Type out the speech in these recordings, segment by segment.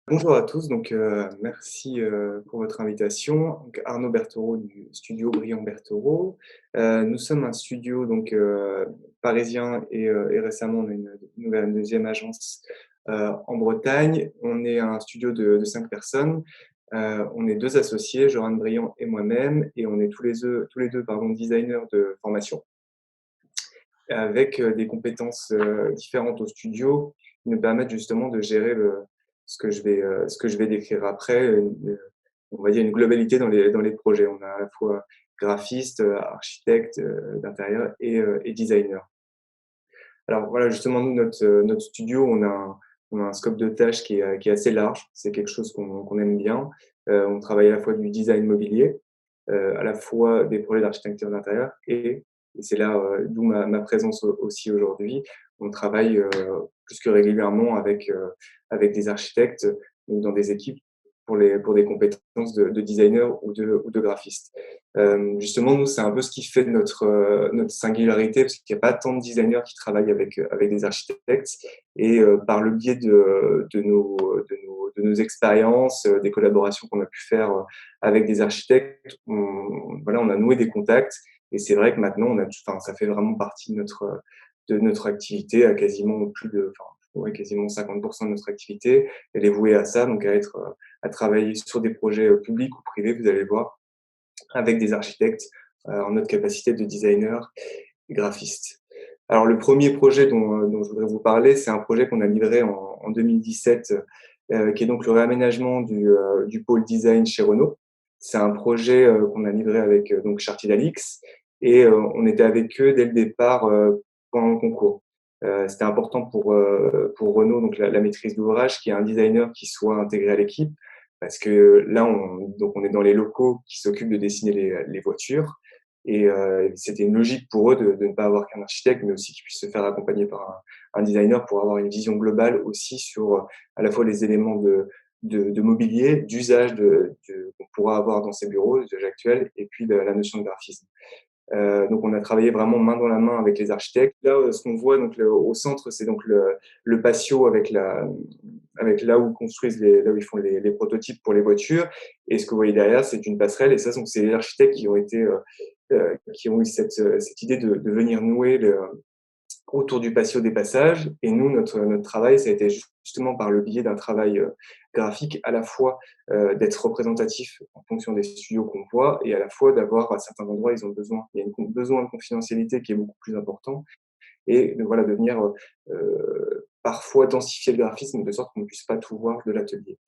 Bonjour à tous, merci pour votre invitation. Donc, Arnaud Berthereau du studio Brillant Berthereau. Nous sommes un studio parisien et récemment on a une deuxième agence en Bretagne. On est un studio de 5 personnes. On est deux associés, Joran Brillant et moi-même, et on est tous les deux designers de formation avec des compétences différentes au studio qui nous permettent justement de gérer ce que je vais décrire après, on va dire une globalité dans les projets. On a à la fois graphiste, architecte d'intérieur et designer. Alors voilà, justement, nous, notre studio, on a un scope de tâches qui est assez large. C'est quelque chose qu'on aime bien. On travaille à la fois du design mobilier, à la fois des projets d'architecture d'intérieur et c'est là d'où ma présence aussi aujourd'hui. On travaille plus que régulièrement avec des architectes, donc dans des équipes pour des compétences de designer ou de graphiste. Justement, nous, c'est un peu ce qui fait notre singularité, parce qu'il n'y a pas tant de designers qui travaillent avec des architectes. Et par le biais de nos expériences, des collaborations qu'on a pu faire avec des architectes, on a noué des contacts. Et c'est vrai que maintenant, ça fait vraiment partie de notre activité, à quasiment ouais, quasiment 50% de notre activité. Elle est vouée à ça, donc à travailler sur des projets publics ou privés, vous allez voir, avec des architectes en notre capacité de designer et graphiste. Alors le premier projet dont je voudrais vous parler, c'est un projet qu'on a livré en 2017, qui est donc le réaménagement du pôle design chez Renault. C'est un projet qu'on a livré avec donc Chartier Dalix, et on était avec eux dès le départ pendant le concours. C'était important pour Renault, donc la maîtrise d'ouvrage, qu'il y ait un designer qui soit intégré à l'équipe, parce que là, on est dans les locaux qui s'occupent de dessiner les voitures. Et c'était une logique pour eux de ne pas avoir qu'un architecte, mais aussi qu'ils puissent se faire accompagner par un designer pour avoir une vision globale aussi sur à la fois les éléments de mobilier, d'usage qu'on pourra avoir dans ces bureaux, l'usage actuel, et puis la notion de graphisme. Donc on a travaillé vraiment main dans la main avec les architectes. Là, ce qu'on voit au centre, c'est donc le patio avec là où ils font les prototypes pour les voitures. Et ce que vous voyez derrière, c'est une passerelle. Et ça, donc, c'est les architectes qui ont eu cette idée de venir nouer autour du patio des passages. Et nous, notre travail, ça a été justement par le biais d'un travail graphique, à la fois d'être représentatif en fonction des studios qu'on voit, et à la fois d'avoir, à certains endroits, il y a un besoin de confidentialité qui est beaucoup plus important, et voilà, de venir parfois densifier le graphisme de sorte qu'on ne puisse pas tout voir de l'atelier.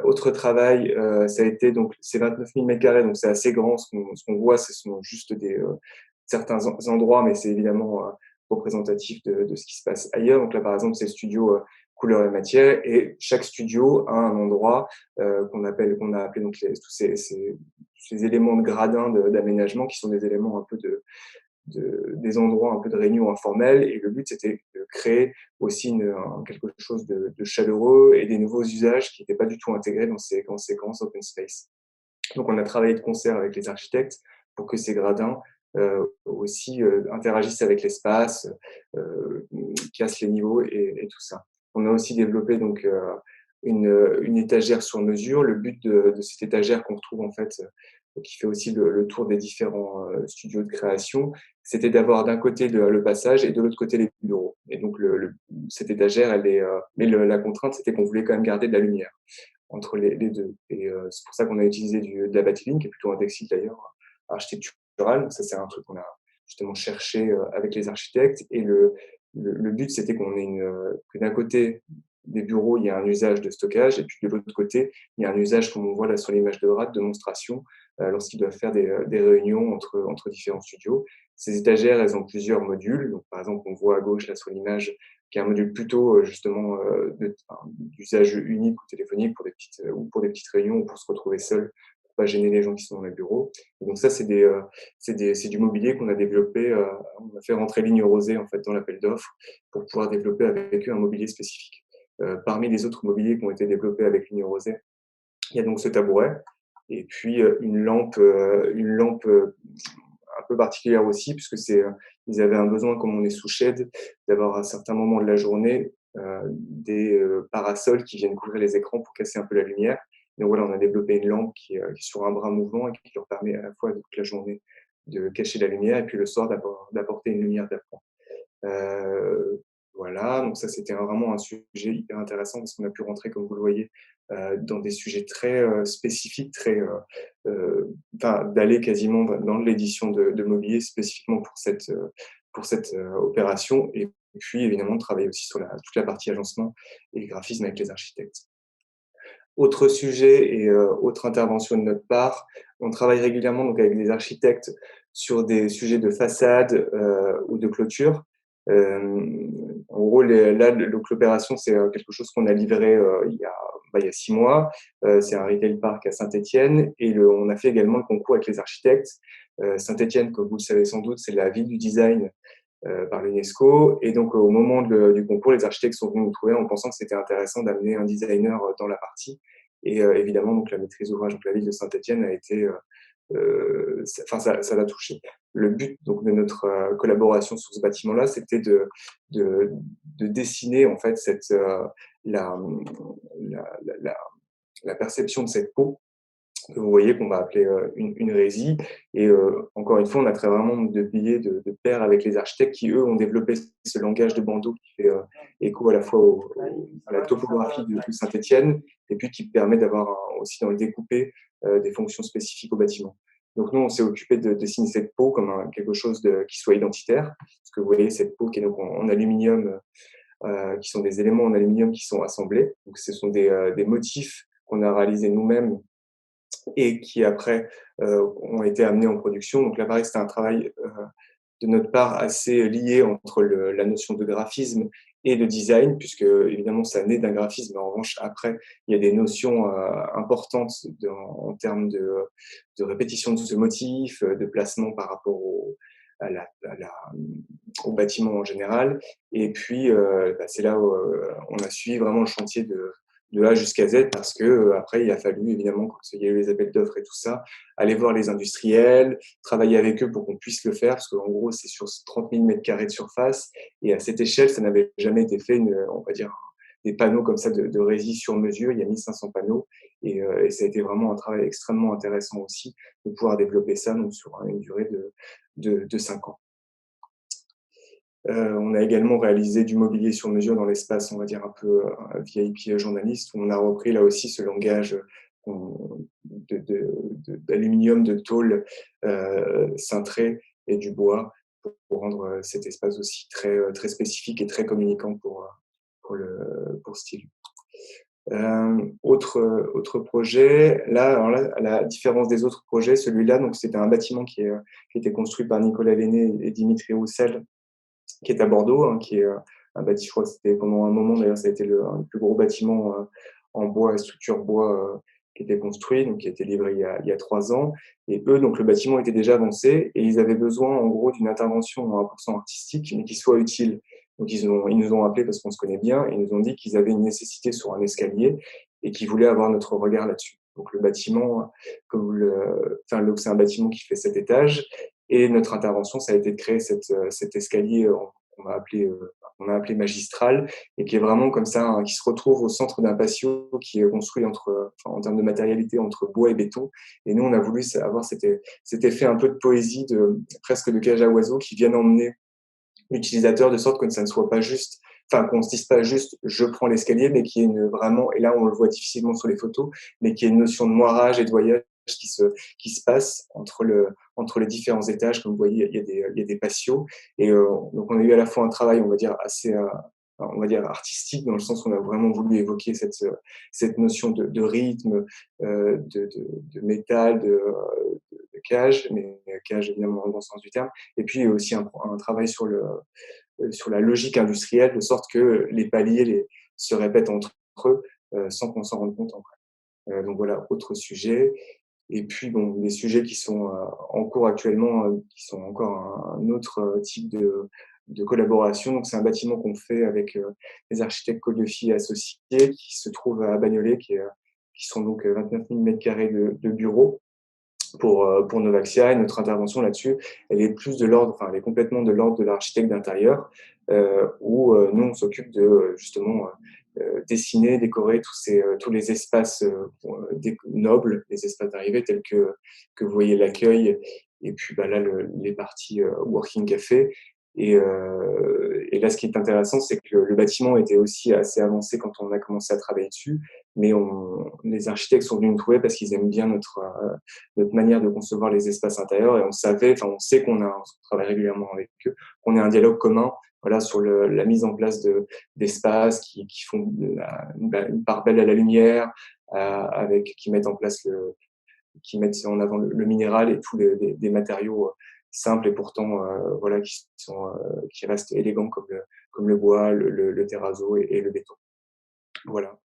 Autre travail, ça a été donc c'est 29 000 m², donc c'est assez grand. Ce qu'on voit, ce sont juste certains endroits, mais c'est évidemment représentatif de ce qui se passe ailleurs. Donc là, par exemple, c'est le studio couleur et matière, et chaque studio a un endroit qu'on a appelé donc tous ces éléments de gradin d'aménagement, qui sont des éléments un peu des endroits un peu de réunion informels. Et le but, c'était de créer aussi quelque chose de chaleureux et des nouveaux usages qui n'étaient pas du tout intégrés dans ces grands open space. Donc, on a travaillé de concert avec les architectes pour que ces gradins aussi interagissent avec l'espace, cassent les niveaux et tout ça. On a aussi développé donc une étagère sur mesure. Le but de cette étagère qu'on retrouve en fait, qui fait aussi le tour des différents studios de création, c'était d'avoir d'un côté le passage et de l'autre côté les bureaux. Et donc cette étagère, la contrainte, c'était qu'on voulait quand même garder de la lumière entre les deux. Et c'est pour ça qu'on a utilisé de la Battylink, qui est plutôt un textile d'ailleurs architectural. Ça, c'est un truc qu'on a justement cherché avec les architectes. Et le but, c'était que d'un côté des bureaux, il y a un usage de stockage, et puis de l'autre côté, il y a un usage, comme on voit là sur l'image de droite, de monstration, lorsqu'ils doivent faire des réunions entre différents studios. Ces étagères, elles ont plusieurs modules. Donc, par exemple, on voit à gauche là sur l'image qui est un module plutôt justement d'usage unique ou téléphonique pour des petites réunions, ou pour se retrouver seul, pour pas gêner les gens qui sont dans les bureaux. Et donc ça, c'est du mobilier qu'on a développé. On a fait rentrer Ligne Rosée en fait dans l'appel d'offres pour pouvoir développer avec eux un mobilier spécifique. Parmi les autres mobiliers qui ont été développés avec Ligne Rosée, il y a donc ce tabouret, et puis une lampe un peu particulière aussi, puisque ils avaient un besoin, comme on est sous shed, d'avoir à certains moments de la journée des parasols qui viennent couvrir les écrans pour casser un peu la lumière. Donc voilà, on a développé une lampe qui est sur un bras mouvant et qui leur permet à la fois toute la journée de cacher la lumière et puis le soir d'apporter une lumière d'appoint. Heu, voilà, donc ça c'était vraiment un sujet hyper intéressant parce qu'on a pu rentrer, comme vous le voyez, dans des sujets très, spécifiques, très, enfin d'aller quasiment dans l'édition de mobilier spécifiquement pour cette, opération et puis évidemment de travailler aussi sur toute la partie agencement et graphisme avec les architectes. Autre sujet et autre intervention de notre part, on travaille régulièrement donc avec des architectes sur des sujets de façade, ou de clôture. En gros, donc l'opération, c'est, quelque chose qu'on a livré, il y a 6 mois. C'est un retail park à Saint-Étienne et on a fait également le concours avec les architectes. Saint-Étienne, comme vous le savez sans doute, c'est la ville du design, par l'UNESCO et donc au moment du concours, les architectes sont venus nous trouver en pensant que c'était intéressant d'amener un designer, dans la partie et évidemment donc la maîtrise d'ouvrage, donc la ville de Saint-Étienne a été, ça l'a touché. Le but donc de notre, collaboration sur ce bâtiment-là, c'était de de dessiner en fait la, mmh, la la perception de cette peau que vous voyez qu'on va appeler, une résie et encore une fois, on a très vraiment de biais de pair avec les architectes qui, eux, ont développé ce langage de bandeau qui fait, écho à la fois à la topographie de Saint-Étienne et puis qui permet d'avoir aussi dans le découpé, des fonctions spécifiques au bâtiment. Donc nous, on s'est occupé de dessiner cette peau comme quelque chose qui soit identitaire. Parce que vous voyez cette peau qui est donc en aluminium, qui sont des éléments en aluminium qui sont assemblés. Donc ce sont des motifs qu'on a réalisés nous-mêmes et qui après, ont été amenés en production. Donc là, pareil, c'était un travail, de notre part assez lié entre la notion de graphisme et de design, puisque évidemment ça naît d'un graphisme. En revanche, après, il y a des notions importantes en termes de répétition de ce motif, de placement par rapport au bâtiment en général. Et puis, c'est là où on a suivi vraiment le chantier de A jusqu'à Z parce que après, il a fallu évidemment, quand il y a eu les appels d'offres et tout ça, aller voir les industriels, travailler avec eux pour qu'on puisse le faire, parce qu'en gros, c'est sur 30 000 m² de surface. Et à cette échelle, ça n'avait jamais été fait, on va dire, des panneaux comme ça de résis sur mesure. Il y a 1500 panneaux. Et ça a été vraiment un travail extrêmement intéressant aussi de pouvoir développer ça donc, sur une durée de 5 ans. On a également réalisé du mobilier sur mesure dans l'espace, on va dire, un peu VIP journaliste, où on a repris là aussi ce langage d'aluminium, de tôle cintrée et du bois pour rendre cet espace aussi très, très spécifique et très communicant pour Style. Autre projet, là, alors là, à la différence des autres projets, celui-là, donc c'était un bâtiment qui était construit par Nicolas Lenné et Dimitri Roussel, qui est à Bordeaux, hein, qui est un bâtiment, je crois que c'était pendant un moment, d'ailleurs, ça a été un des plus gros bâtiments en bois et structure bois qui était construit, donc qui a été livré il y a 3 ans. Et eux, donc le bâtiment était déjà avancé et ils avaient besoin, en gros, d'une intervention à 1% artistique, mais qui soit utile. Donc ils nous ont appelés parce qu'on se connaît bien et ils nous ont dit qu'ils avaient une nécessité sur un escalier et qu'ils voulaient avoir notre regard là-dessus. Donc le bâtiment, c'est un bâtiment qui fait 7 étages et notre intervention, ça a été de créer cet escalier qu'on qu'on a appelé magistral et qui est vraiment comme ça, hein, qui se retrouve au centre d'un patio qui est construit en termes de matérialité, entre bois et béton. Et nous, on a voulu avoir cet effet un peu de poésie, presque de cage à oiseaux qui viennent emmener l'utilisateur de sorte que ça ne soit pas juste, enfin qu'on se dise pas juste je prends l'escalier, mais qu'il y ait vraiment, et là on le voit difficilement sur les photos, mais qu'il y ait une notion de moirage et de voyage qui se passe entre les différents étages. Comme vous voyez, il y a des patios et donc on a eu à la fois un travail, on va dire assez on va dire artistique, dans le sens où on a vraiment voulu évoquer cette notion de rythme, de métal, de cage, mais cage évidemment dans le bon sens du terme, et puis aussi un travail sur la logique industrielle, de sorte que les paliers se répètent entre eux sans qu'on s'en rende compte après. Donc voilà, autre sujet. Et puis bon, les sujets qui sont en cours actuellement, qui sont encore un autre type de collaboration. Donc c'est un bâtiment qu'on fait avec les architectes Coliofi et associés, qui se trouve à Bagnolet, qui sont donc 29 000 m² de bureaux. pour Novaxia. Et notre intervention là-dessus, elle est plus de l'ordre, enfin, elle est complètement de l'ordre de l'architecte d'intérieur, où nous, on s'occupe de justement dessiner, décorer tous les espaces nobles, les espaces d'arrivée tels que vous voyez l'accueil, et puis bah, là, les parties working café. Et là, ce qui est intéressant, c'est que le bâtiment était aussi assez avancé quand on a commencé à travailler dessus, mais les architectes sont venus nous trouver parce qu'ils aiment bien notre manière de concevoir les espaces intérieurs, et on sait on travaille régulièrement avec eux, qu'on a un dialogue commun, voilà, sur la mise en place d'espaces qui font une part belle à la lumière, qui mettent en place qui mettent en avant le minéral et tous des matériaux simples et pourtant voilà, qui restent élégants comme le bois, le terrazzo et le béton. Voilà.